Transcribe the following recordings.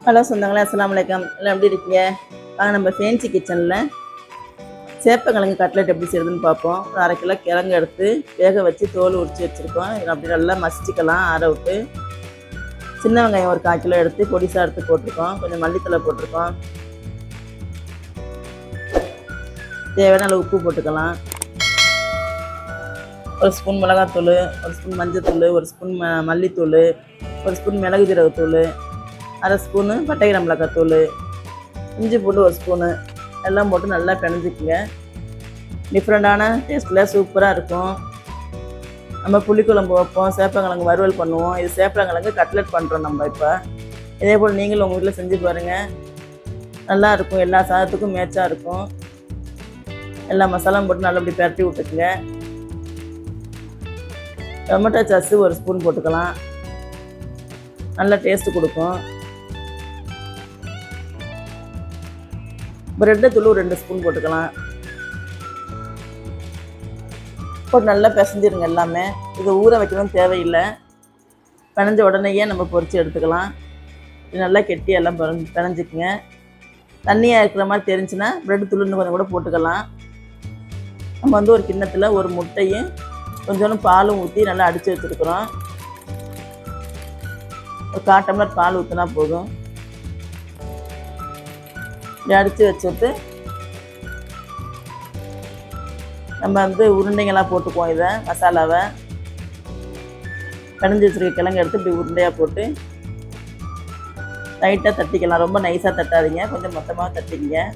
Hello சொந்தங்களே, அஸ்ஸலாமு அலைக்கும். எல்லாம் எப்படி இருக்கீங்க? நம்ம ஃபேன்சி கிச்சனில் சேப்பங்கிழங்கு கட்லெட் எப்படி செய்யுதுன்னு பார்ப்போம். ஒரு 1/2 கிலோ கிழங்கு எடுத்து வேக வச்சு தோல் உரித்து வச்சுருக்கோம். இதை அப்படி நல்லா மசிச்சுக்கலாம் ஆற விட்டு. சின்ன வெங்காயம் ஒரு 1/4 கிலோ எடுத்து பொடிசாக எடுத்து போட்டிருக்கோம். கொஞ்சம் மல்லித்தலை போட்டிருக்கோம். தேவையான அளவு உப்பு போட்டுக்கலாம். ஒரு ஸ்பூன் மிளகாத்தூள், ஒரு ஸ்பூன் மஞ்சத்தூள், ஒரு ஸ்பூன் மல்லித்தூள், ஒரு ஸ்பூன் மிளகு ஜீரகத்தூள், 1/2 ஸ்பூனு பட்டை மிளகாய் தூள், இஞ்சி பூண்டு 1 ஸ்பூனு எல்லாம் போட்டு நல்லா பிணைஞ்சிக்குங்க. டிஃப்ரெண்ட்டான டேஸ்ட்டில் சூப்பராக இருக்கும். நம்ம புளிக்குழம்பு வைப்போம், சேப்பங்கிழங்கு வறுவல் பண்ணுவோம். இது சேப்பங்கிழங்கு கட்லெட் பண்ணுறோம் நம்ம இப்போ. இதே போல் நீங்களும் உங்கள் வீட்டில் செஞ்சு பாருங்கள். நல்லாயிருக்கும், எல்லா சாதத்துக்கும் மேட்சாக இருக்கும். எல்லா மசாலாவும் போட்டு நல்லா அப்படி பரட்டி விட்டுக்குங்க. டொமேட்டோ சாஸு 1 ஸ்பூன் போட்டுக்கலாம், நல்லா டேஸ்ட்டு கொடுக்கும். பிரெட்டு தூள் 2 ஸ்பூன் போட்டுக்கலாம். போட்டு நல்லா பிசைஞ்சிருங்க எல்லாமே. இதை ஊற வைக்கணும் தேவையில்லை. பிணைஞ்ச உடனேயே நம்ம பொரித்து எடுத்துக்கலாம். இது நல்லா கெட்டி எல்லாம் பிணைஞ்சிக்குங்க. தண்ணியாக இருக்கிற மாதிரி தெரிஞ்சுன்னா பிரெட் தூள் இன்னும் கொஞ்சம் கூட போட்டுக்கலாம். நம்ம ஒரு கிண்ணத்தில் ஒரு முட்டையும் கொஞ்சோண்டு பாலும் ஊற்றி நல்லா அடித்து வச்சுருக்குறோம். ஒரு 1/4 டம்ளர் பால் ஊற்றினா போதும். இப்படி அடித்து வச்சுட்டு நம்ம உருண்டைங்களாக போட்டுக்குவோம். இதை மசாலாவை பிணைஞ்சி வச்சுருக்க கிழங்கு எடுத்து இப்படி உருண்டையாக போட்டு லைட்டாக தட்டிக்கலாம். ரொம்ப நைஸாக தட்டாதீங்க, கொஞ்சம் மொத்தமாக தட்டிங்க.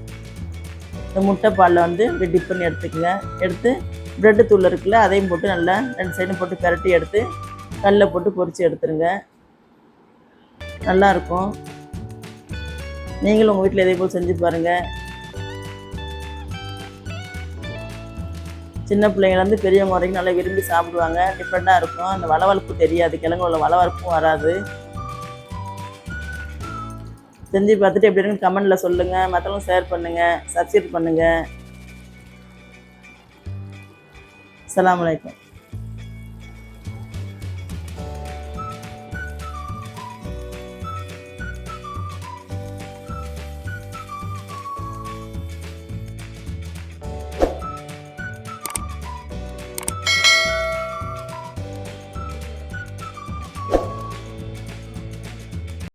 இந்த முட்டை பாலில் இப்படி டிப் பண்ணி எடுத்துக்கங்க. எடுத்து ப்ரெட்டு தூள் இருக்குல்ல, அதையும் போட்டு நல்லா 2 சைடும் போட்டு பரட்டி எடுத்து கல்லில் போட்டு பொரித்து எடுத்துருங்க. நல்லாயிருக்கும். நீங்களும் உங்கள் வீட்டில் இதே போல் செஞ்சு பாருங்கள். சின்ன பிள்ளைங்கள்லேருந்து பெரியவங்க வரைக்கும் நல்லா விரும்பி சாப்பிடுவாங்க. டிஃப்ரெண்ட்டாக இருக்கும். அந்த வளவளப்பு தெரியாது, கிழங்கு உள்ள வளவளப்பும் வராது. செஞ்சு பார்த்துட்டு எப்படி இருக்குன்னு கமெண்டில் சொல்லுங்கள். மற்றவங்களும் ஷேர் பண்ணுங்கள், சப்ஸ்கிரைப் பண்ணுங்கள். அஸ்ஸலாமு அலைக்கும்.